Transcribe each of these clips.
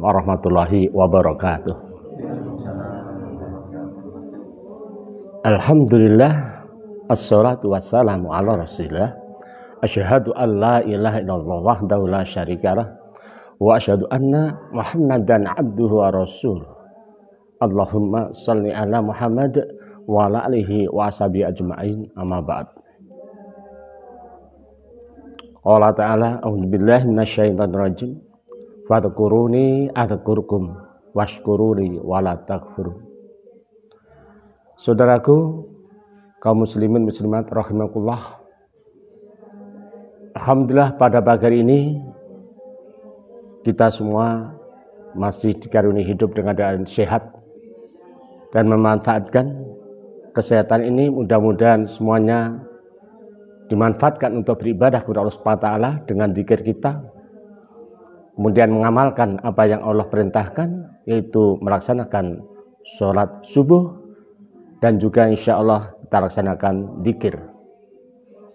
warahmatullahi wabarakatuh. Alhamdulillah, assalatu wassalamu ala rasulillah. Asyhadu an la ilaha illallah wahdahu la syarikalah wa asyhadu anna Muhammadan abduhu wa rasul. Allahumma shalli ala Muhammad wa ala alihi wa ashabihi ajma'in, amma ba'd. Qala ta'ala, a'udzubillahi minasyaitonir rajim. Fadhkuruni adzkurkum washkuruni wala takfurun. Saudaraku kaum muslimin muslimat rahimakumullah, alhamdulillah pada pagi hari ini kita semua masih dikaruniai hidup dengan keadaan sehat dan memanfaatkan kesehatan ini. Mudah-mudahan semuanya dimanfaatkan untuk beribadah kepada Allah SWT dengan zikir kita, kemudian mengamalkan apa yang Allah perintahkan, yaitu melaksanakan sholat subuh, dan juga insya Allah kita laksanakan zikir.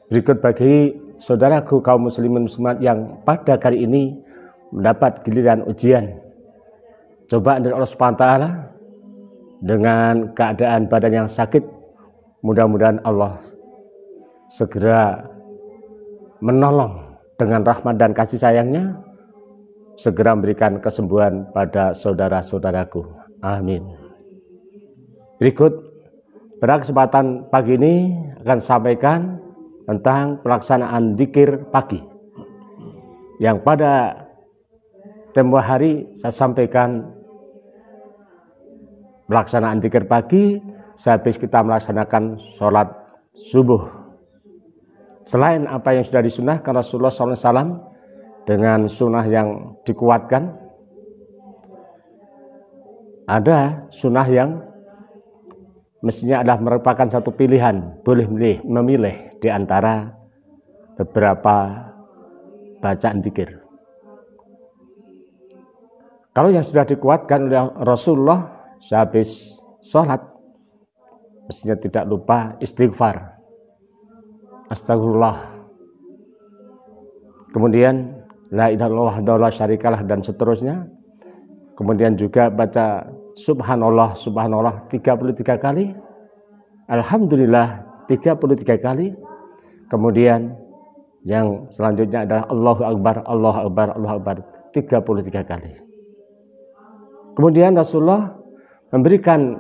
Berikut bagi saudaraku kaum muslimin muslimat yang pada kali ini mendapat giliran ujian, cobaan dari Allah SWT dengan keadaan badan yang sakit, mudah-mudahan Allah segera menolong dengan rahmat dan kasih sayangnya, segera memberikan kesembuhan pada saudara-saudaraku. Amin. Berikut pada kesempatan pagi ini akan sampaikan tentang pelaksanaan zikir pagi, yang pada tempo hari saya sampaikan pelaksanaan zikir pagi sehabis kita melaksanakan sholat subuh. Selain apa yang sudah disunahkan Rasulullah SAW dengan sunnah yang dikuatkan, ada sunnah yang mestinya adalah merupakan satu pilihan, boleh memilih di antara beberapa bacaan zikir. Kalau yang sudah dikuatkan oleh Rasulullah sehabis sholat, mestinya tidak lupa istighfar, astagfirullah, kemudian la ilaha illallah wahdahu la syarikalah, dan seterusnya. Kemudian juga baca subhanallah, subhanallah 33 kali, alhamdulillah 33 kali. Kemudian yang selanjutnya adalah Allahu Akbar, Allahu Akbar, Allahu Akbar 33 kali. Kemudian Rasulullah memberikan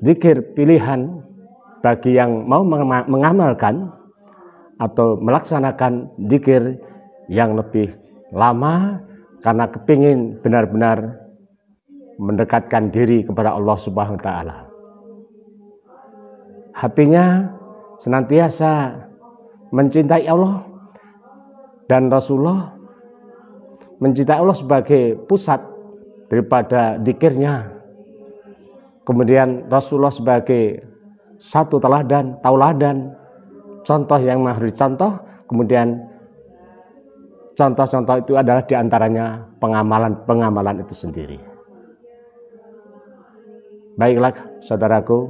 zikir pilihan bagi yang mau mengamalkan atau melaksanakan zikir yang lebih lama, karena kepingin benar-benar mendekatkan diri kepada Allah Subhanahu wa Ta'ala. Hatinya senantiasa mencintai Allah, dan Rasulullah mencintai Allah sebagai pusat daripada zikirnya. Kemudian Rasulullah sebagai satu tauladan, contoh yang harus dicontoh. Kemudian contoh-contoh itu adalah diantaranya pengamalan itu sendiri. Baiklah saudaraku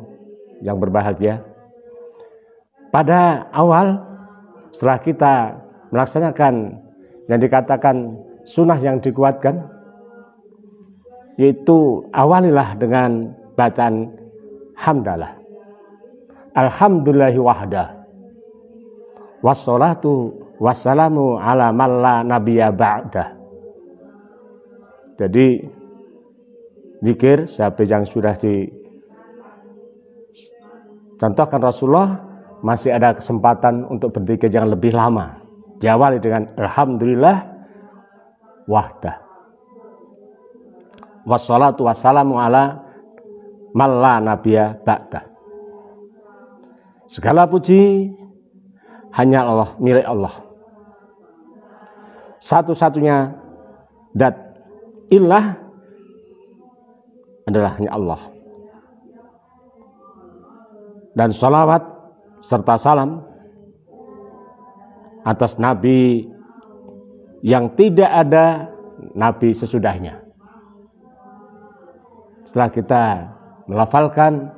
yang berbahagia, pada awal setelah kita melaksanakan yang dikatakan sunnah yang dikuatkan, yaitu awalilah dengan bacaan hamdalah, alhamdulillahi wahdah, wassalatu wassalamu ala man la nabiyya ba'dah. Jadi zikir seperti yang sudah dicontohkan Rasulullah, masih ada kesempatan untuk berzikir yang lebih lama. Diawali dengan alhamdulillah wahdah, wassalatu wassalamu ala man la nabiyya ba'dah. Segala puji hanya Allah, milik Allah. Satu-satunya zat ilah adalah hanya Allah. Dan salawat serta salam atas Nabi yang tidak ada Nabi sesudahnya. Setelah kita melafalkan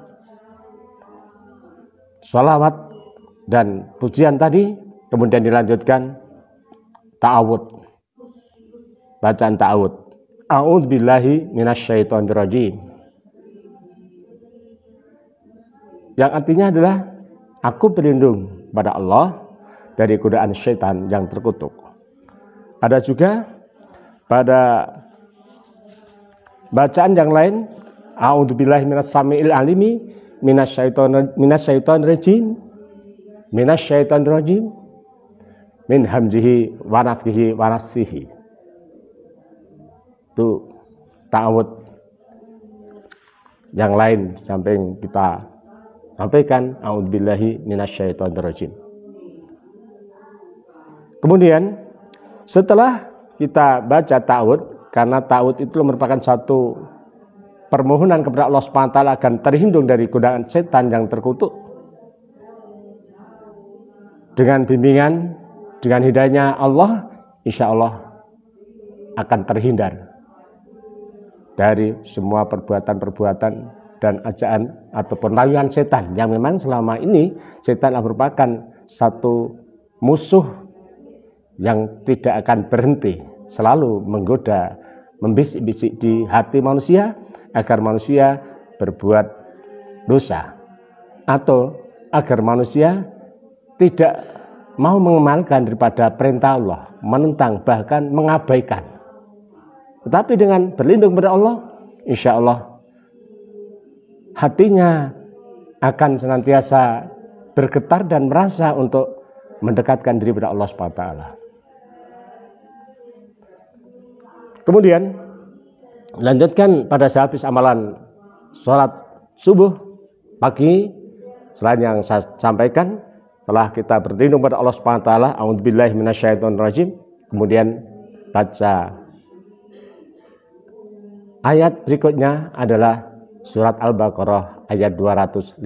salawat dan pujian tadi, kemudian dilanjutkan ta'awud, bacaan ta'awud. A'udzubillahi minasyaitonirrajim. Yang artinya adalah aku berlindung pada Allah dari godaan syaitan yang terkutuk. Ada juga pada bacaan yang lain, a'udzubillahi minasy-syami'il alimi minasyaitonirrajim min hamzihi wa nafthihi wa nafsihi. Itu ta'awud yang lain samping kita sampaikan a'udzubillahi minasyaitonirrajim. Kemudian setelah kita baca ta'awud, karena ta'awud itu merupakan satu permohonan kepada Allah SWT agar terhindung dari godaan setan yang terkutuk, dengan bimbingan, dengan hidayahnya Allah, insya Allah akan terhindar dari semua perbuatan-perbuatan dan ajaan ataupun rayuan setan yang memang selama ini setan merupakan satu musuh yang tidak akan berhenti, selalu menggoda, membisik-bisik di hati manusia agar manusia berbuat dosa atau agar manusia tidak mau mengamalkan daripada perintah Allah, menentang bahkan mengabaikan. Tetapi dengan berlindung pada Allah, insya Allah hatinya akan senantiasa bergetar dan merasa untuk mendekatkan diri pada Allah SWT. Kemudian lanjutkan pada sehabis amalan sholat subuh pagi, selain yang saya sampaikan, setelah kita berlindung pada Allah SWT, a'udzubillahi minasyaitonirrajim, kemudian baca ayat berikutnya adalah surat Al-Baqarah ayat 255.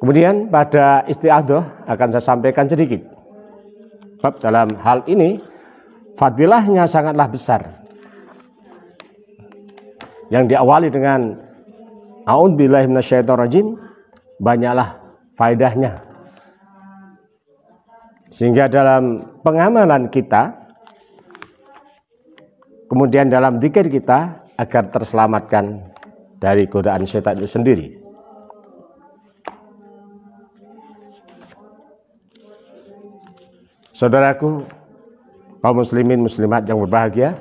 Kemudian pada isti'adzah akan saya sampaikan sedikit. Sebab dalam hal ini fadilahnya sangatlah besar. Yang diawali dengan a'udzubillahi minasyaitonirrajim, banyaklah faedahnya. Sehingga dalam pengamalan kita, kemudian dalam zikir kita, agar terselamatkan dari godaan syaitan itu sendiri. Saudaraku, kaum muslimin muslimat yang berbahagia,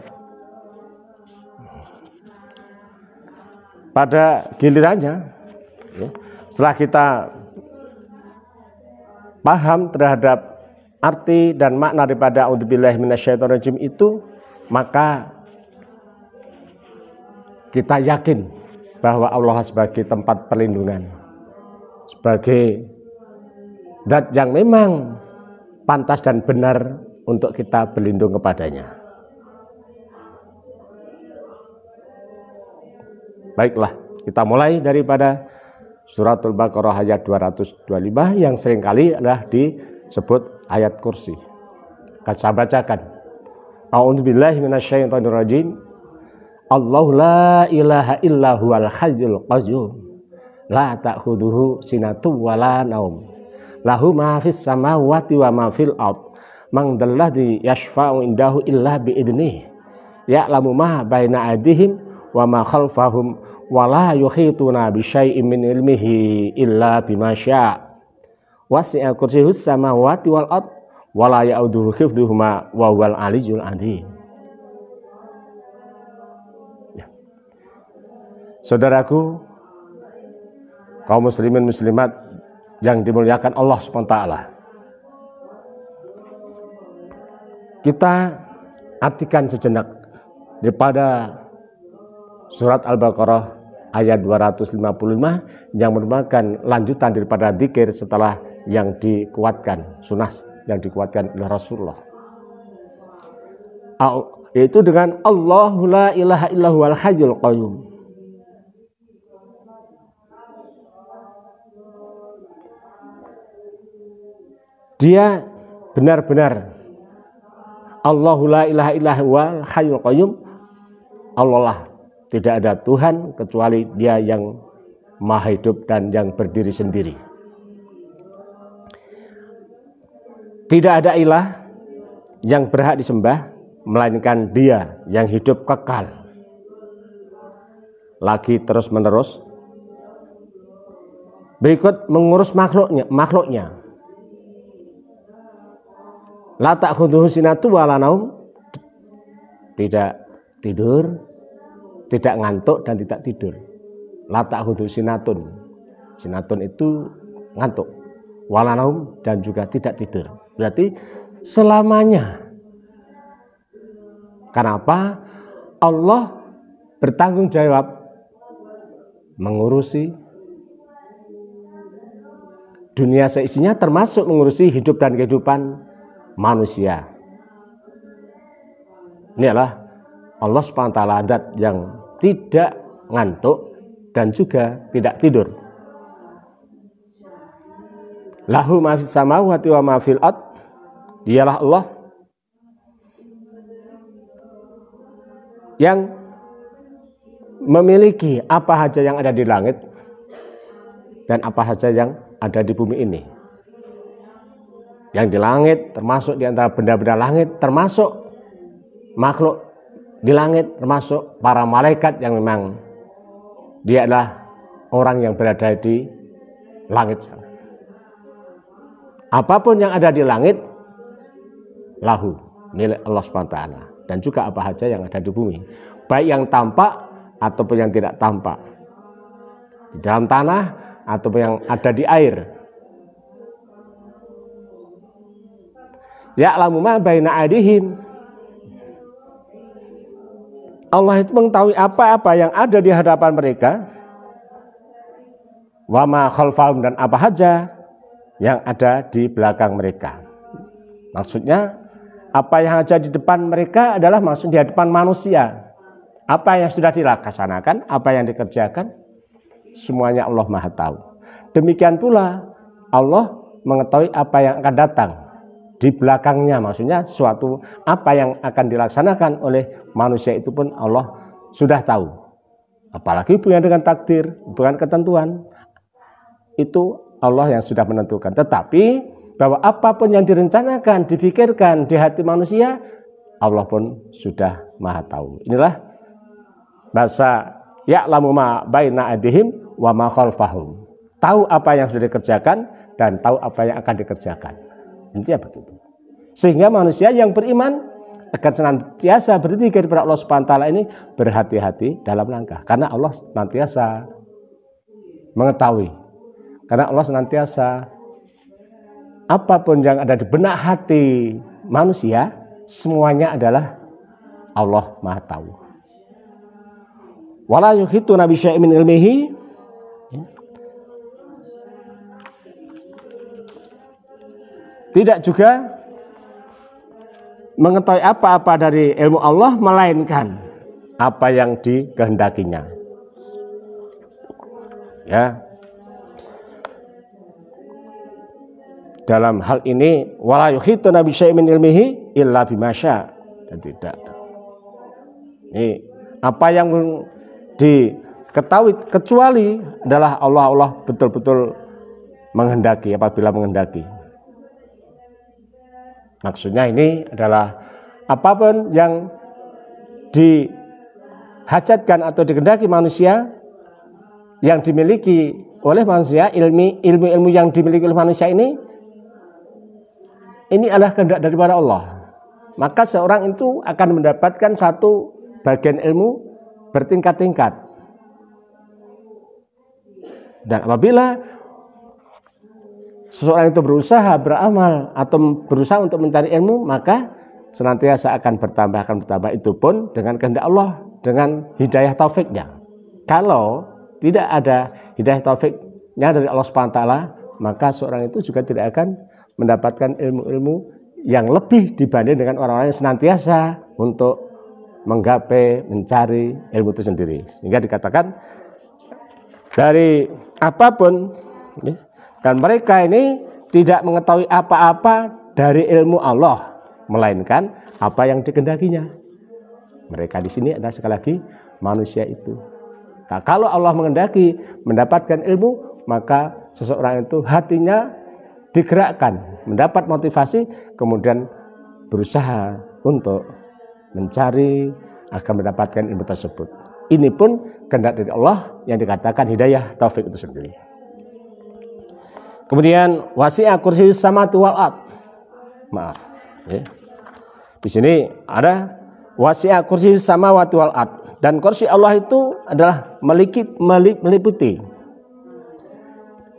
pada gilirannya, setelah kita paham terhadap arti dan makna daripada a'udzubillahi minasyaitonirrajim itu, maka kita yakin bahwa Allah sebagai tempat perlindungan, sebagai zat yang memang pantas dan benar untuk kita berlindung kepadanya. Baiklah, kita mulai daripada surat Al-Baqarah ayat 225 yang seringkali adalah disebut ayat kursi. Saya bacakan. A'udzubillahi minasyaitonirrajim. Allahu la ilaha illa huwal hayyul qayyum. La ta'khudhuhu sinatun wa la naum. Lahu ma fis samawati wa ma fil ard. Man dzalladzi yashfa'u indahu illa bi idnihi. Ya'lamu ma baina aydihim wa ma khalfahum wa la yuhituna bi syai'in min ilmihi illa bima syaa'. Wasi'a kursiyyus samawati wal ard wa la ya'uduhu hifdhuhuma wa huwal aliyyul azim. Saudaraku, kaum muslimin muslimat yang dimuliakan Allah SWT, kita artikan sejenak daripada surat Al-Baqarah ayat 255 yang merupakan lanjutan daripada zikir setelah yang dikuatkan, sunnah yang dikuatkan oleh Rasulullah, yaitu dengan Allahu la ilaha illa huwal hayyul qayyum. Dia benar-benar Allahu la ilaha illa huwal hayyul qayyum. Allah lah, tidak ada Tuhan kecuali Dia yang maha hidup dan yang berdiri sendiri. Tidak ada ilah yang berhak disembah, melainkan Dia yang hidup kekal lagi terus menerus. Berikut mengurus makhluknya. La ta'khudhuhu sinatu wa la naum, tidak tidur, tidak ngantuk dan tidak tidur. La ta'khudhuhu sinatun. Sinatun itu ngantuk. Wa la naum dan juga tidak tidur. Berarti selamanya. Kenapa? Allah bertanggung jawab mengurusi dunia seisinya, termasuk mengurusi hidup dan kehidupan manusia. Ini adalah Allah SWT zat yang tidak ngantuk dan juga tidak tidur. Lahu ma fis samawati wa ma fil ard. Dialah Allah yang memiliki apa saja yang ada di langit dan apa saja yang ada di bumi ini. Yang di langit termasuk di antara benda-benda langit, termasuk makhluk di langit, termasuk para malaikat yang memang dia adalah orang yang berada di langit sana. Apapun yang ada di langit lahu, milik Allah SWT, dan juga apa saja yang ada di bumi, baik yang tampak ataupun yang tidak tampak, di dalam tanah ataupun yang ada di air. Ya'lamu ma baina aydihim. Allah itu mengetahui apa-apa yang ada di hadapan mereka, wa ma khalfahum, dan apa saja yang ada di belakang mereka. Maksudnya apa yang ada di depan mereka adalah maksud di hadapan manusia. Apa yang sudah dilaksanakan, apa yang dikerjakan, semuanya Allah Maha tahu. Demikian pula Allah mengetahui apa yang akan datang di belakangnya, maksudnya suatu apa yang akan dilaksanakan oleh manusia itu pun Allah sudah tahu. Apalagi hubungan dengan takdir, bukan ketentuan, itu Allah yang sudah menentukan. Tetapi bahwa apapun yang direncanakan, difikirkan di hati manusia, Allah pun sudah Maha tahu. Inilah bahasa ya'lamu ma baina aydihim wa ma khalfahum. Tahu apa yang sudah dikerjakan dan tahu apa yang akan dikerjakan. Intinya begitu. Sehingga manusia yang beriman akan senantiasa berzikir kepada Allah SWT ini berhati-hati dalam langkah. Karena Allah senantiasa mengetahui. Karena Allah senantiasa apapun yang ada di benak hati manusia, semuanya adalah Allah Maha tahu. Wala yuhituna bi syai'in min ilmihi. Tidak juga mengetahui apa-apa dari ilmu Allah, melainkan apa yang dikehendakinya. Ya. Dalam hal ini wala yuhituna bi syai'in min ilmihi illa bima syaa. Dan tidak. Ini apa yang diketahui kecuali adalah Allah betul-betul menghendaki, apabila menghendaki. Maksudnya ini adalah apapun yang dihajatkan atau dikehendaki manusia, yang dimiliki oleh manusia, ilmu-ilmu yang dimiliki oleh manusia ini adalah kehendak daripada Allah. Maka seorang itu akan mendapatkan satu bagian ilmu bertingkat-tingkat. Dan apabila seseorang itu berusaha beramal atau berusaha untuk mencari ilmu, maka senantiasa akan bertambah. Itu pun dengan kehendak Allah, dengan hidayah taufiknya. Kalau tidak ada hidayah taufiknya dari Allah SWT, maka seorang itu juga tidak akan mendapatkan ilmu-ilmu yang lebih dibanding dengan orang-orang yang senantiasa untuk menggapai, mencari ilmu itu sendiri. Sehingga dikatakan dari apapun, dan mereka ini tidak mengetahui apa-apa dari ilmu Allah, melainkan apa yang dikehendakinya. Mereka di sini adalah sekali lagi manusia itu. Nah, kalau Allah menghendaki mendapatkan ilmu, maka seseorang itu hatinya digerakkan, mendapat motivasi, kemudian berusaha untuk mencari agar mendapatkan ilmu tersebut. Ini pun kehendak dari Allah yang dikatakan hidayah taufik itu sendiri. Kemudian wasi'a kursiyyus samawati wal ard. Maaf, ya. Di sini ada wasi'a kursiyyus samawati wal ard, dan kursi Allah itu adalah meliputi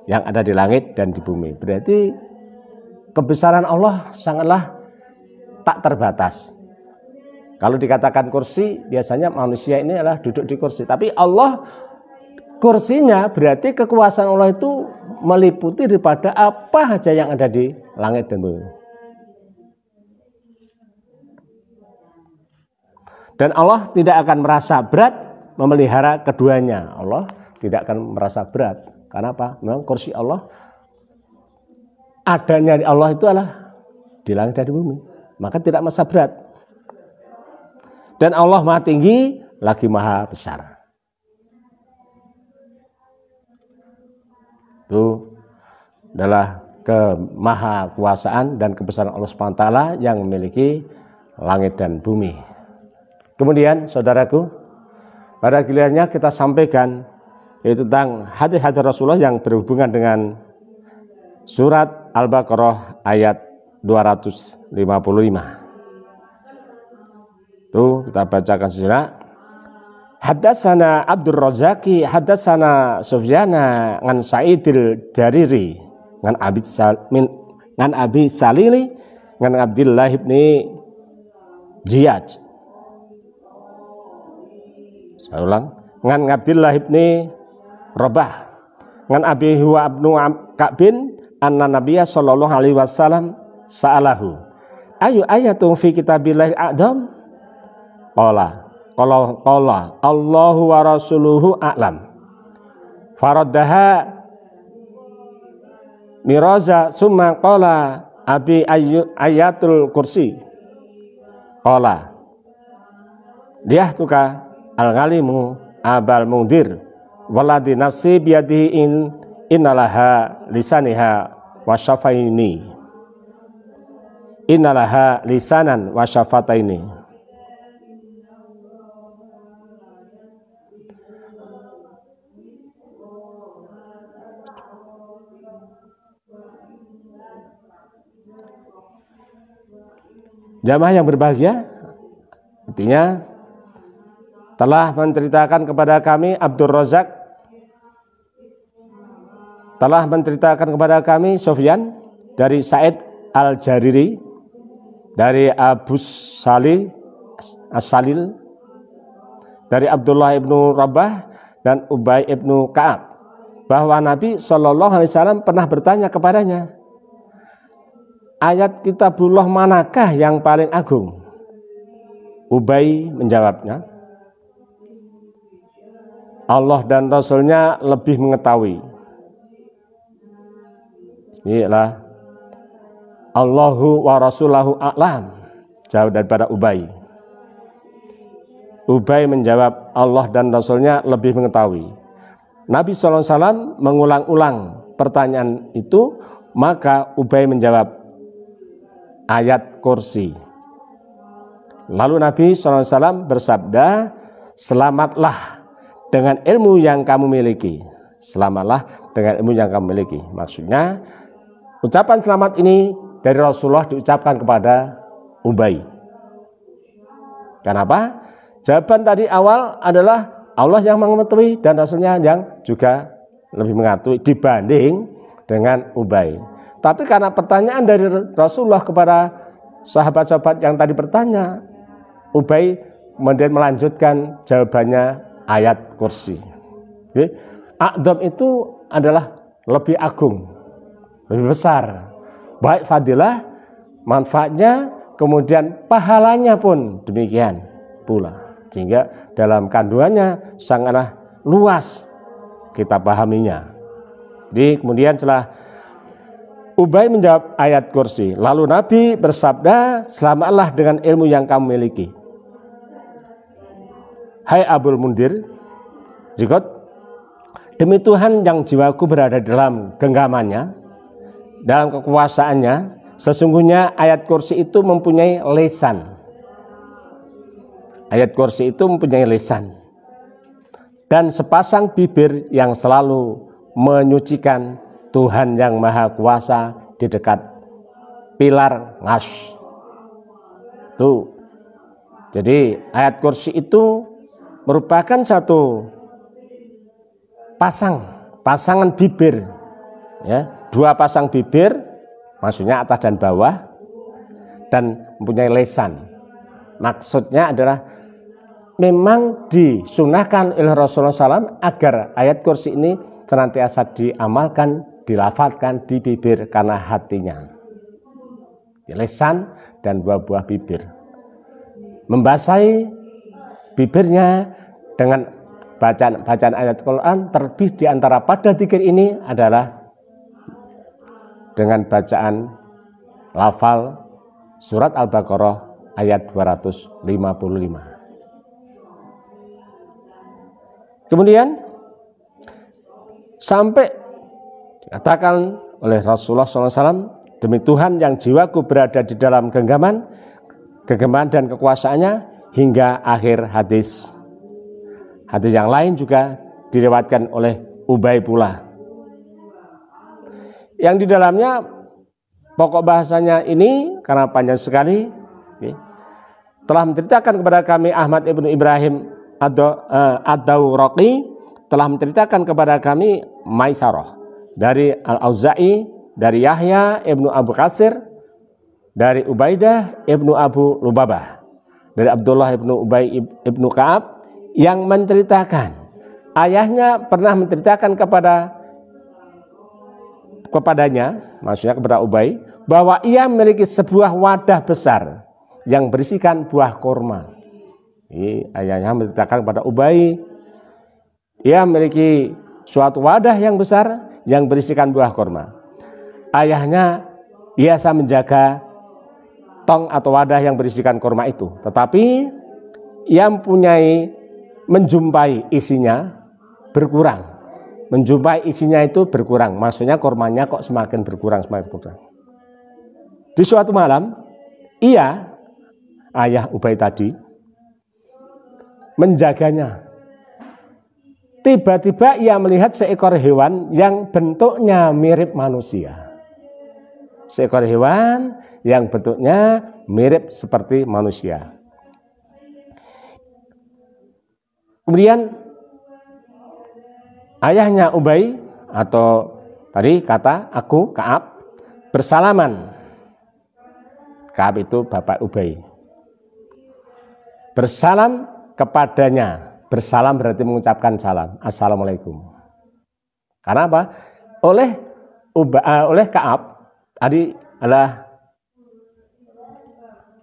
yang ada di langit dan di bumi. Berarti kebesaran Allah sangatlah tak terbatas. Kalau dikatakan kursi, biasanya manusia ini adalah duduk di kursi. Tapi Allah, kursinya berarti kekuasaan Allah itu meliputi daripada apa saja yang ada di langit dan bumi. Dan Allah tidak akan merasa berat memelihara keduanya. Allah tidak akan merasa berat. Karena apa? Memang kursi Allah, adanya di Allah itu adalah di langit dan di bumi. Maka tidak merasa berat. Dan Allah Maha Tinggi lagi Maha Besar. Itu adalah kemahakuasaan dan kebesaran Allah SWT yang memiliki langit dan bumi. Kemudian saudaraku, pada gilirannya kita sampaikan yaitu tentang hadis-hadis Rasulullah yang berhubungan dengan surat Al-Baqarah ayat 255. Tuh kita bacakan sejenak. Haddatsana Abdur Razaki haddatsana Sufyana ngan Sa'idil Jariri ngan Abi Salili ngan Abdullah ibni Ziyad. Saya ulang, ngan Abdullah ibni Rabah ngan Abi Huwa ibnu Ka'bin anna Nabiyya sallallahu alaihi wasallam sa'alahu ayu ayatun fi kitabillahi a'dham. Qala Allahu wa rasuluhu a'lam. Faraddaha miraza summa qala abi ayatul kursi. Qala liyahtuka al-ghalimu abal mungdir waladi nafsi biyadihi innalaha lisaniha wa syafaini. Innalaha lisanan wa syafataini. Jamaah yang berbahagia, artinya telah menceritakan kepada kami Abdur Razak, telah menceritakan kepada kami Sufyan dari Sa'id Al-Jariri, dari Abu Salih As-Salil, dari Abdullah ibnu Rabah dan Ubay ibnu Ka'ab, bahwa Nabi Shallallahu Alaihi Wasallam pernah bertanya kepadanya, ayat kitabullah manakah yang paling agung? Ubay menjawabnya, Allah dan Rasulnya lebih mengetahui. Inilah Allahu wa Rasulahu a'lam, jauh daripada Ubay. Ubay menjawab, Allah dan Rasulnya lebih mengetahui. Nabi SAW mengulang-ulang pertanyaan itu, maka Ubay menjawab, ayat kursi. Lalu Nabi SAW bersabda, selamatlah dengan ilmu yang kamu miliki. Selamatlah dengan ilmu yang kamu miliki. Maksudnya ucapan selamat ini dari Rasulullah diucapkan kepada Ubay. Kenapa? Jawaban tadi awal adalah Allah yang mengetahui dan Rasulnya yang juga lebih mengetahui dibanding dengan Ubay. Tapi karena pertanyaan dari Rasulullah kepada sahabat-sahabat yang tadi bertanya, Ubay kemudian melanjutkan jawabannya ayat kursi. Jadi, a'dham itu adalah lebih agung, lebih besar. Baik fadilah, manfaatnya, kemudian pahalanya pun demikian pula. Sehingga dalam kandungannya sangatlah luas kita pahaminya. Jadi kemudian setelah Ubay menjawab ayat kursi, lalu Nabi bersabda, selamatlah dengan ilmu yang kamu miliki. Hai Abul Mundir, Jikot, demi Tuhan yang jiwaku berada dalam genggamannya, dalam kekuasaannya, Sesungguhnya ayat kursi itu mempunyai lisan. Ayat kursi itu mempunyai lisan. Dan sepasang bibir yang selalu menyucikan Tuhan yang Maha Kuasa di dekat pilar ngas. Tuh. Jadi ayat kursi itu merupakan satu pasangan bibir, ya, dua pasang bibir, maksudnya atas dan bawah, dan mempunyai lisan. Maksudnya adalah memang disunahkan oleh Rasulullah SAW agar ayat kursi ini senantiasa diamalkan, dilafalkan di bibir karena hatinya. Di lisan dan buah-buah bibir. Membasahi bibirnya dengan bacaan ayat Quran, terlebih di antara pada dzikir ini adalah dengan bacaan lafal surat Al-Baqarah ayat 255. Kemudian sampai dikatakan oleh Rasulullah SAW, demi Tuhan yang jiwaku berada di dalam genggaman dan kekuasaannya, hingga akhir hadis. Hadis yang lain juga diriwayatkan oleh Ubay pula, yang di dalamnya pokok bahasanya ini karena panjang sekali, telah menceritakan kepada kami Ahmad ibnu Ibrahim Ad-Dawraqi, telah menceritakan kepada kami Maisarah dari Al-Auza'i, dari Yahya ibnu Abu Katsir, dari Ubaidah ibnu Abu Lubabah, dari Abdullah ibnu Ubay ibnu Ka'ab, yang menceritakan ayahnya pernah menceritakan kepadanya, maksudnya kepada Ubay, bahwa ia memiliki sebuah wadah besar yang berisikan buah kurma. Ini ayahnya menceritakan kepada Ubay, ia memiliki suatu wadah yang besar yang berisikan buah kurma. Ayahnya biasa menjaga tong atau wadah yang berisikan kurma itu, tetapi ia menjumpai isinya berkurang. Menjumpai isinya itu berkurang, maksudnya kurmanya kok semakin berkurang. Di suatu malam, ayah Ubay tadi menjaganya. Tiba-tiba ia melihat seekor hewan yang bentuknya mirip manusia. Seekor hewan yang bentuknya mirip seperti manusia. Kemudian ayahnya Ubay, atau tadi kata aku Ka'ab, bersalaman. Ka'ab itu bapak Ubay. Bersalam kepadanya. Bersalam berarti mengucapkan salam, assalamualaikum. Karena apa? Oleh Ka'ab tadi adalah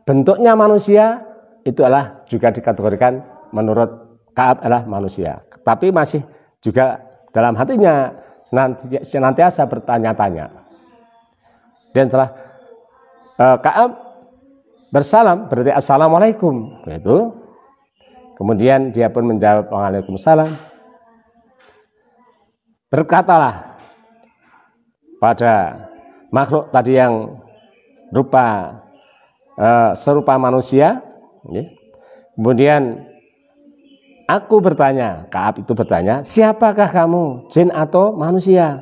bentuknya manusia, itu adalah juga dikategorikan menurut Ka'ab adalah manusia, tapi masih juga dalam hatinya senantiasa bertanya-tanya. Dan setelah Ka'ab bersalam berarti assalamualaikum, itu. Kemudian dia pun menjawab waalaikumsalam. Berkatalah pada makhluk tadi yang serupa manusia. Kemudian aku bertanya, Ka'ab itu bertanya, siapakah kamu, jin atau manusia?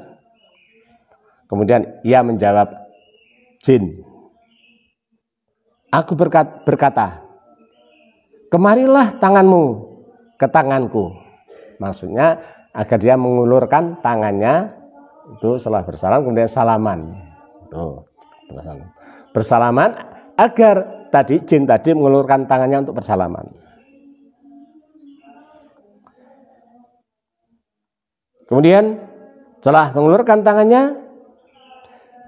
Kemudian ia menjawab, jin. Aku berkata, kemarilah tanganmu ke tanganku. Maksudnya agar dia mengulurkan tangannya itu setelah bersalam, kemudian salaman. Bersalaman agar jin tadi mengulurkan tangannya untuk bersalaman. Kemudian setelah mengulurkan tangannya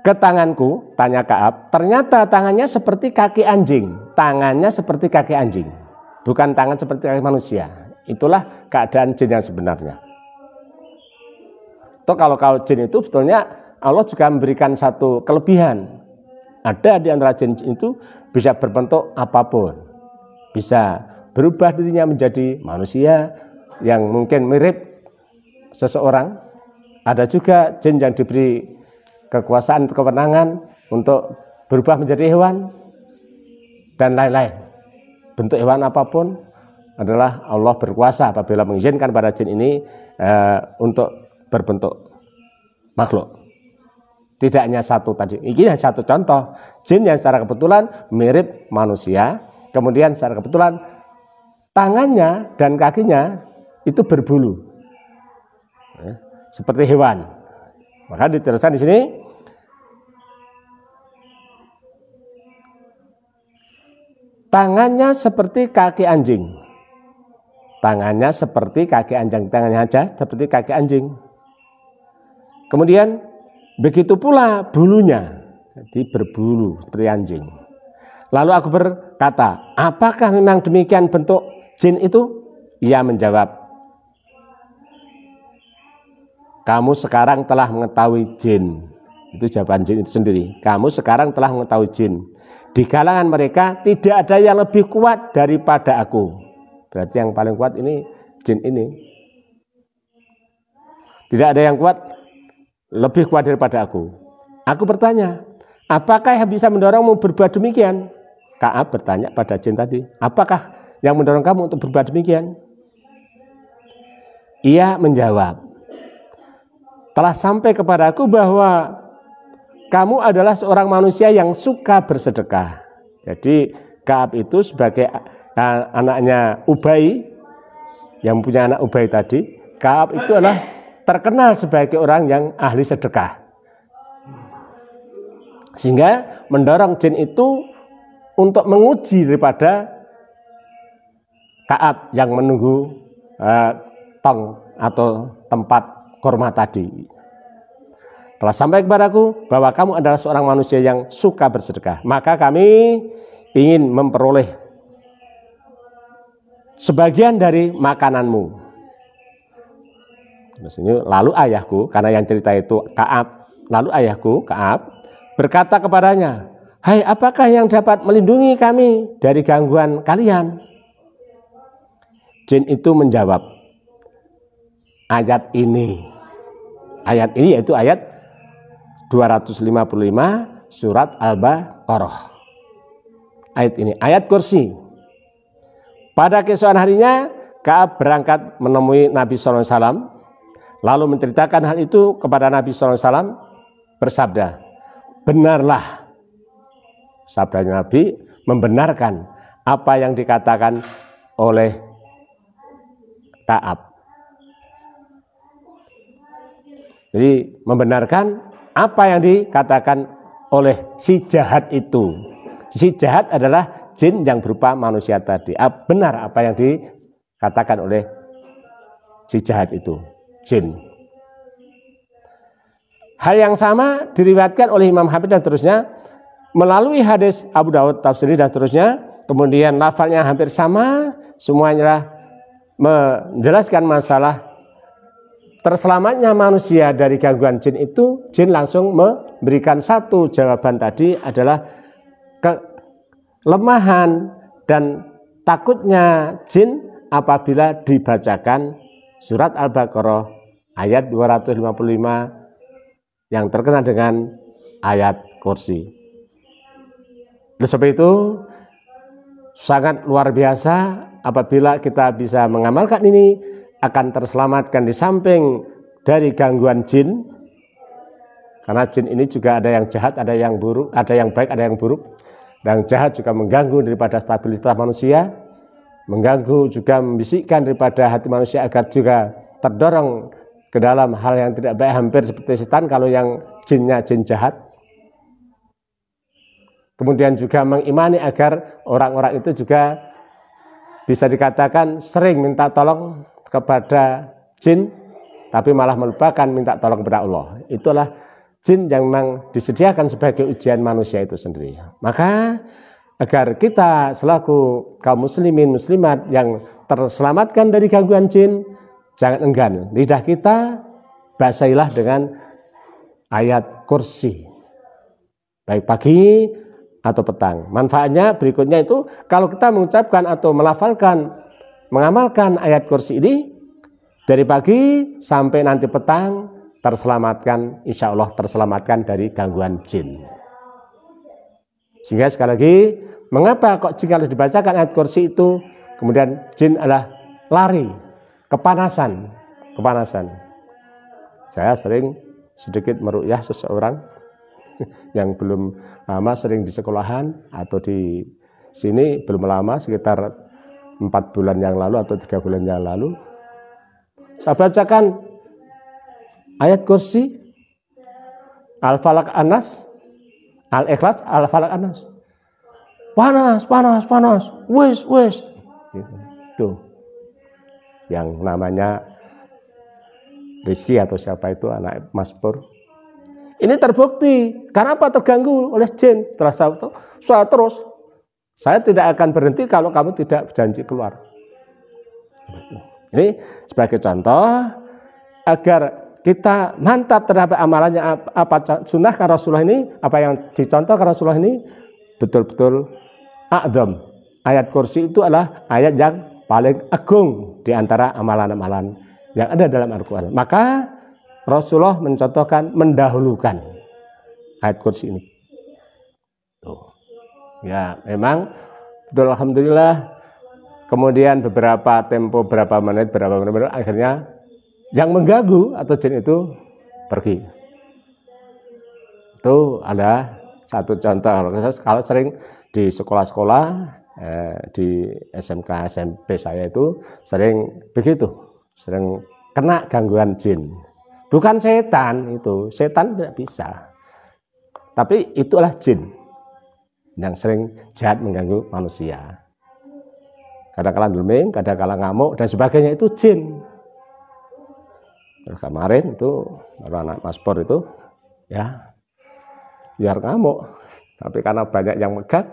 ke tanganku, tanya Ka'ab, ternyata tangannya seperti kaki anjing. Tangannya seperti kaki anjing, bukan tangan seperti kaki manusia. Itulah keadaan jin yang sebenarnya. Atau kalau jin itu sebetulnya Allah juga memberikan satu kelebihan. Ada di antara jin itu bisa berbentuk apapun. Bisa berubah dirinya menjadi manusia yang mungkin mirip seseorang. Ada juga jin yang diberi kekuasaan atau kewenangan untuk berubah menjadi hewan, dan lain-lain. Bentuk hewan apapun adalah Allah berkuasa apabila mengizinkan pada jin ini untuk berbentuk makhluk. Tidak hanya satu tadi. Ini hanya satu contoh. Jin yang secara kebetulan mirip manusia, kemudian secara kebetulan tangannya dan kakinya itu berbulu, seperti hewan. Maka diteruskan di sini. Tangannya seperti kaki anjing. Tangannya seperti kaki anjing. Tangannya aja seperti kaki anjing. Kemudian begitu pula bulunya. Jadi berbulu seperti anjing. Lalu aku berkata, apakah memang demikian bentuk jin itu? Ia menjawab, kamu sekarang telah mengetahui jin. Itu jawaban jin itu sendiri. Kamu sekarang telah mengetahui jin. Di kalangan mereka tidak ada yang lebih kuat daripada aku. Berarti yang paling kuat ini jin ini. Tidak ada yang kuat, lebih kuat daripada aku. Aku bertanya, apakah yang bisa mendorongmu berbuat demikian? Ka'ab bertanya pada jin tadi, apakah yang mendorong kamu untuk berbuat demikian? Ia menjawab, telah sampai kepadaku bahwa kamu adalah seorang manusia yang suka bersedekah. Jadi Ka'ab itu sebagai anaknya Ubay, yang punya anak Ubay tadi, Ka'ab itu adalah terkenal sebagai orang yang ahli sedekah. Sehingga mendorong jin itu untuk menguji daripada Ka'ab yang menunggu tong atau tempat kurma tadi. Telah sampai kepadaku bahwa kamu adalah seorang manusia yang suka bersedekah. Maka kami ingin memperoleh sebagian dari makananmu. Lalu ayahku, karena yang cerita itu Ka'ab, lalu ayahku Ka'ab berkata kepadanya, hai, apakah yang dapat melindungi kami dari gangguan kalian? Jin itu menjawab, ayat ini yaitu ayat 255 surat Al-Baqarah. Ayat ini, ayat kursi. Pada keesokan harinya Ka'ab berangkat menemui Nabi SAW, lalu menceritakan hal itu kepada Nabi SAW, bersabda, benarlah. Sabdanya Nabi membenarkan apa yang dikatakan oleh Ka'ab. Jadi membenarkan apa yang dikatakan oleh si jahat itu. Si jahat adalah jin yang berupa manusia tadi. Benar apa yang dikatakan oleh si jahat itu, jin. Hal yang sama diriwayatkan oleh Imam Hafidz dan terusnya melalui hadis Abu Daud, Tafsiri dan terusnya. Kemudian lafalnya hampir sama, semuanya menjelaskan masalah terselamatnya manusia dari gangguan jin itu. Jin langsung memberikan satu jawaban tadi adalah kelemahan dan takutnya jin apabila dibacakan surat Al-Baqarah ayat 255 yang terkenal dengan ayat kursi. Oleh sebab itu sangat luar biasa apabila kita bisa mengamalkan ini, akan terselamatkan di samping dari gangguan jin. Karena jin ini juga ada yang jahat, ada yang buruk, ada yang baik, ada yang buruk. Dan jahat juga mengganggu daripada stabilitas manusia, mengganggu juga membisikkan daripada hati manusia agar juga terdorong ke dalam hal yang tidak baik, hampir seperti setan kalau yang jinnya jin jahat. Kemudian juga mengimani agar orang-orang itu juga bisa dikatakan sering minta tolong kepada jin, tapi malah melupakan minta tolong kepada Allah. Itulah jin yang memang disediakan sebagai ujian manusia itu sendiri. Maka agar kita selaku kaum muslimin muslimat yang terselamatkan dari gangguan jin, jangan enggan lidah kita basahilah dengan ayat kursi, baik pagi atau petang. Manfaatnya berikutnya itu, kalau kita mengucapkan atau melafalkan, mengamalkan ayat kursi ini dari pagi sampai nanti petang, terselamatkan, insya Allah terselamatkan dari gangguan jin. Sehingga sekali lagi, mengapa kok jika harus dibacakan ayat kursi itu, kemudian jin adalah lari, kepanasan. Saya sering sedikit meruqyah seseorang yang belum lama, sering di sekolahan atau di sini belum lama, sekitar 4 bulan yang lalu atau 3 bulan yang lalu, saya bacakan ayat kursi, Al-Falaq An-Nas, Al-Ikhlas, Al-Falaq An-Nas. Panas. Wis. Itu. Yang namanya Rizky atau siapa itu, anak Mas Pur. Ini terbukti. Karena apa? Terganggu oleh jin. Saya tidak akan berhenti kalau kamu tidak berjanji keluar. Ini sebagai contoh agar kita mantap terhadap amalannya, apa sunnah Rasulullah ini, apa yang dicontohkan Rasulullah ini betul-betul a'dzam. Ayat kursi itu adalah ayat yang paling agung di antara amalan-amalan yang ada dalam Al-Quran. Maka Rasulullah mencontohkan, mendahulukan ayat kursi ini. Tuh. Ya, memang betul, alhamdulillah. Kemudian beberapa menit, akhirnya yang mengganggu atau jin itu pergi. Itu ada satu contoh. Kalau sering di sekolah-sekolah, di SMK, SMP saya itu sering begitu, sering kena gangguan jin. Bukan setan itu, setan tidak bisa. Tapi itulah jin yang sering jahat mengganggu manusia. Kadang-kala dulming, kadang-kala ngamuk dan sebagainya, itu jin. Terus kemarin itu anak Mas Pur itu ya biar ngamuk, tapi karena banyak yang megat,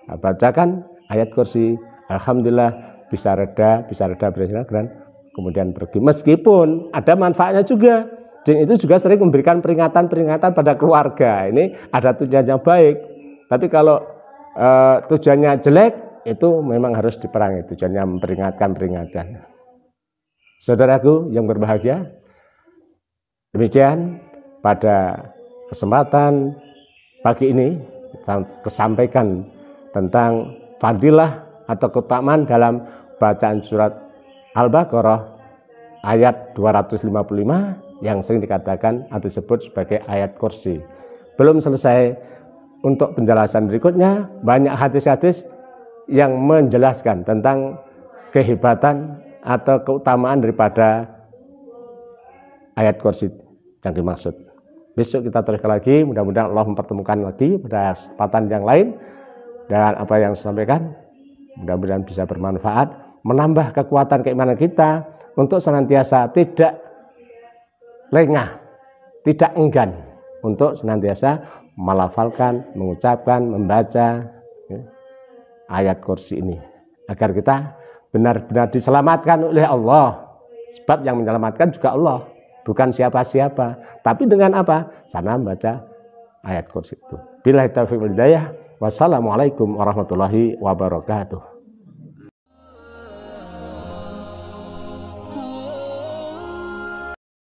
bacakan ayat kursi, alhamdulillah bisa reda dan kemudian pergi. Meskipun ada manfaatnya juga, jin itu juga sering memberikan peringatan pada keluarga. Ini ada tujuannya baik, tapi kalau tujuannya jelek, itu memang harus diperangi. Tujuannya memperingatkan. Saudaraku yang berbahagia, demikian pada kesempatan pagi ini kesampaikan tentang fadilah atau keutamaan dalam bacaan surat Al-Baqarah ayat 255 yang sering dikatakan atau disebut sebagai ayat kursi. Belum selesai. Untuk penjelasan berikutnya, banyak hadis-hadis yang menjelaskan tentang kehebatan atau keutamaan daripada ayat kursi yang dimaksud. Besok kita teruskan lagi, mudah-mudahan Allah mempertemukan lagi pada kesempatan yang lain, dan apa yang saya sampaikan mudah-mudahan bisa bermanfaat, menambah kekuatan keimanan kita untuk senantiasa tidak lengah, tidak enggan untuk senantiasa melafalkan, mengucapkan, membaca ayat kursi ini, agar kita benar-benar diselamatkan oleh Allah. Sebab yang menyelamatkan juga Allah, bukan siapa-siapa. Tapi dengan apa? Sana membaca ayat kursi itu. Billahi taufiq wal hidayah. Wassalamualaikum warahmatullahi wabarakatuh.